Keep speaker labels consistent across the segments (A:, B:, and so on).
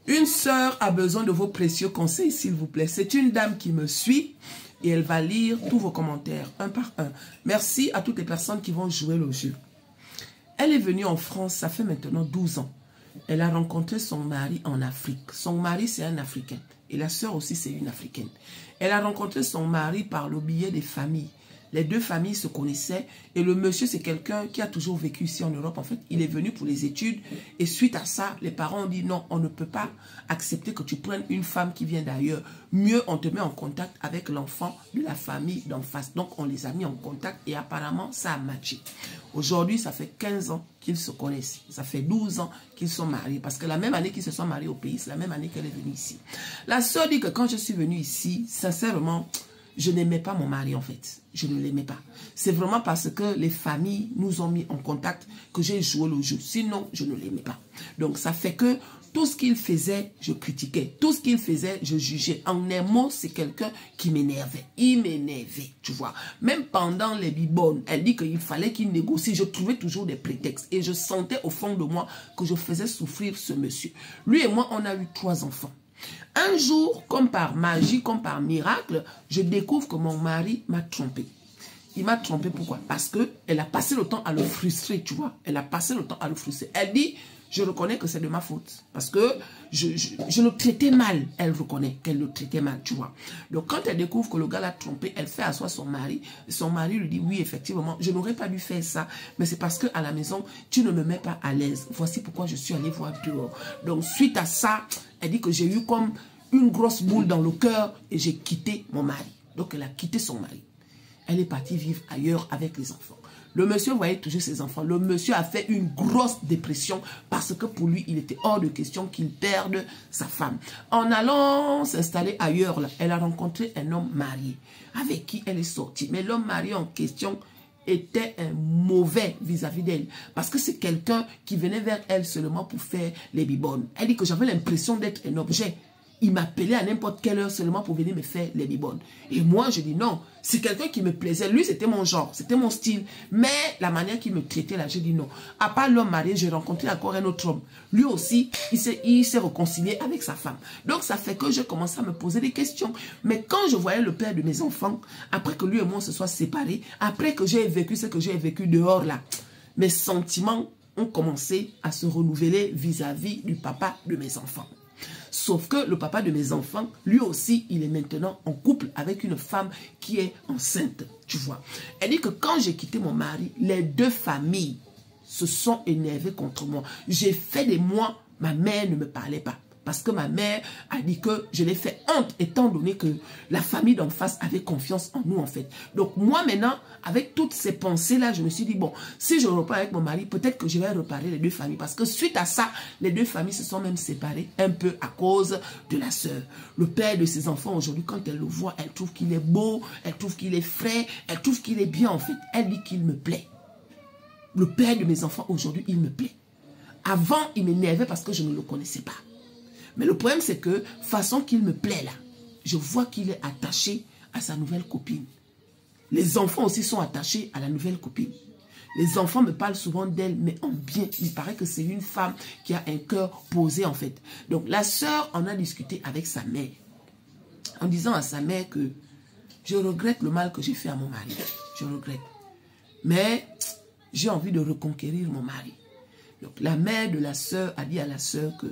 A: Une sœur a besoin de vos précieux conseils, s'il vous plaît. C'est une dame qui me suit et elle va lire tous vos commentaires, un par un. Merci à toutes les personnes qui vont jouer le jeu. Elle est venue en France, ça fait maintenant 12 ans. Elle a rencontré son mari en Afrique. Son mari, c'est un Africain. Et la sœur aussi, c'est une Africaine. Elle a rencontré son mari par le biais des familles. Les deux familles se connaissaient et le monsieur, c'est quelqu'un qui a toujours vécu ici en Europe. En fait, il est venu pour les études et suite à ça, les parents ont dit non, on ne peut pas accepter que tu prennes une femme qui vient d'ailleurs. Mieux, on te met en contact avec l'enfant de la famille d'en face. Donc, on les a mis en contact et apparemment, ça a matché. Aujourd'hui, ça fait 15 ans qu'ils se connaissent. Ça fait 12 ans qu'ils sont mariés. Parce que la même année qu'ils se sont mariés au pays, c'est la même année qu'elle est venue ici. La sœur dit que quand je suis venue ici, sincèrement, je n'aimais pas mon mari en fait. Je ne l'aimais pas. C'est vraiment parce que les familles nous ont mis en contact que j'ai joué le jeu. Sinon, je ne l'aimais pas. Donc, ça fait que tout ce qu'il faisait, je critiquais. Tout ce qu'il faisait, je jugeais. En un mot, c'est quelqu'un qui m'énervait. Il m'énervait, tu vois. Même pendant les bibonnes, elle dit qu'il fallait qu'il négocie. Je trouvais toujours des prétextes. Et je sentais au fond de moi que je faisais souffrir ce monsieur. Lui et moi, on a eu 3 enfants. Un jour, comme par magie, comme par miracle, je découvre que mon mari m'a trompé. Il m'a trompé pourquoi? Parce qu'elle a passé le temps à le frustrer, tu vois. Elle a passé le temps à le frustrer. Elle dit, je reconnais que c'est de ma faute. Parce que je le traitais mal. Elle reconnaît qu'elle le traitait mal, tu vois. Donc, quand elle découvre que le gars l'a trompé, elle fait asseoir son mari. Son mari lui dit, oui, effectivement, je n'aurais pas dû faire ça. Mais c'est parce qu'à la maison, tu ne me mets pas à l'aise. Voici pourquoi je suis allée voir dehors. Donc, suite à ça, elle dit que j'ai eu comme une grosse boule dans le cœur et j'ai quitté mon mari. Donc, elle a quitté son mari. Elle est partie vivre ailleurs avec les enfants. Le monsieur voyait toujours ses enfants. Le monsieur a fait une grosse dépression parce que pour lui, il était hors de question qu'il perde sa femme. En allant s'installer ailleurs, là, elle a rencontré un homme marié avec qui elle est sortie. Mais l'homme marié en question était un mauvais vis-à-vis d'elle. Parce que c'est quelqu'un qui venait vers elle seulement pour faire les bibonnes. Elle dit que j'avais l'impression d'être un objet. Il m'appelait à n'importe quelle heure seulement pour venir me faire les bibonnes. Et moi, je dis non. C'est quelqu'un qui me plaisait. Lui, c'était mon genre. C'était mon style. Mais la manière qu'il me traitait là, j'ai dit non. À part l'homme marié, j'ai rencontré encore un autre homme. Lui aussi, il s'est réconcilié avec sa femme. Donc, ça fait que je commençais à me poser des questions. Mais quand je voyais le père de mes enfants, après que lui et moi se soient séparés, après que j'ai vécu ce que j'ai vécu dehors là, mes sentiments ont commencé à se renouveler vis-à-vis du papa de mes enfants. Sauf que le papa de mes enfants, lui aussi, il est maintenant en couple avec une femme qui est enceinte, tu vois. Elle dit que quand j'ai quitté mon mari, les deux familles se sont énervées contre moi. J'ai fait des mois, ma mère ne me parlait pas. Parce que ma mère a dit que je l'ai fait honte, étant donné que la famille d'en face avait confiance en nous, en fait. Donc, moi, maintenant, avec toutes ces pensées-là, je me suis dit, bon, si je repars avec mon mari, peut-être que je vais réparer les deux familles. Parce que suite à ça, les deux familles se sont même séparées un peu à cause de la sœur. Le père de ses enfants, aujourd'hui, quand elle le voit, elle trouve qu'il est beau, elle trouve qu'il est frais, elle trouve qu'il est bien, en fait. Elle dit qu'il me plaît. Le père de mes enfants, aujourd'hui, il me plaît. Avant, il m'énervait parce que je ne le connaissais pas. Mais le problème, c'est que, façon qu'il me plaît là, je vois qu'il est attaché à sa nouvelle copine. Les enfants aussi sont attachés à la nouvelle copine. Les enfants me parlent souvent d'elle, mais en bien. Il paraît que c'est une femme qui a un cœur posé, en fait. Donc, la sœur en a discuté avec sa mère, en disant à sa mère que je regrette le mal que j'ai fait à mon mari. Je regrette. Mais j'ai envie de reconquérir mon mari. Donc, la mère de la sœur a dit à la sœur que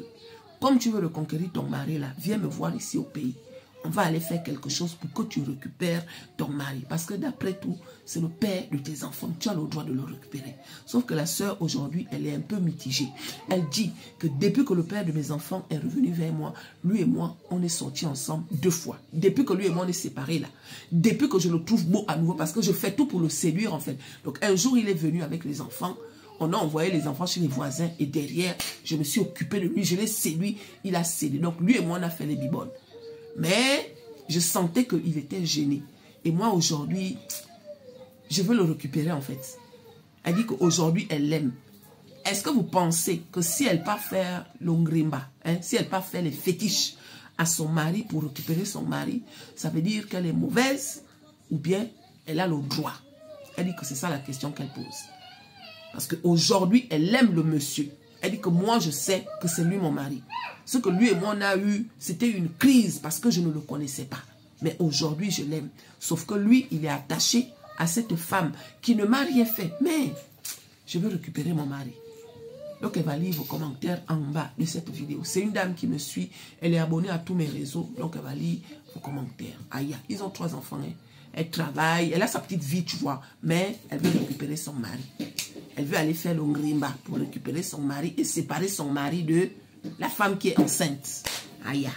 A: comme tu veux reconquérir ton mari là, viens me voir ici au pays. On va aller faire quelque chose pour que tu récupères ton mari. Parce que d'après tout, c'est le père de tes enfants. Tu as le droit de le récupérer. Sauf que la sœur, aujourd'hui, elle est un peu mitigée. Elle dit que depuis que le père de mes enfants est revenu vers moi, lui et moi, on est sortis ensemble 2 fois. Depuis que lui et moi, on est séparés là. Depuis que je le trouve beau à nouveau, parce que je fais tout pour le séduire en fait. Donc un jour, il est venu avec les enfants. On a envoyé les enfants chez les voisins et derrière, je me suis occupé de lui. Je l'ai séduit, il a cédé. Donc lui et moi, on a fait les bibonnes. Mais je sentais qu'il était gêné. Et moi, aujourd'hui, je veux le récupérer en fait. Elle dit qu'aujourd'hui, elle l'aime. Est-ce que vous pensez que si elle part faire l'ongrimba, si elle part faire les fétiches à son mari pour récupérer son mari, ça veut dire qu'elle est mauvaise ou bien elle a le droit? Elle dit que c'est ça la question qu'elle pose. Parce qu'aujourd'hui, elle aime le monsieur. Elle dit que moi, je sais que c'est lui mon mari. Ce que lui et moi, on a eu, c'était une crise parce que je ne le connaissais pas. Mais aujourd'hui, je l'aime. Sauf que lui, il est attaché à cette femme qui ne m'a rien fait. Mais je veux récupérer mon mari. Donc, elle va lire vos commentaires en bas de cette vidéo. C'est une dame qui me suit. Elle est abonnée à tous mes réseaux. Donc, elle va lire vos commentaires. Aïe, ils ont 3 enfants. Hein. Elle travaille. Elle a sa petite vie, tu vois. Mais elle veut récupérer son mari. Elle veut aller faire le ngrimba pour récupérer son mari et séparer son mari de la femme qui est enceinte. Aïe.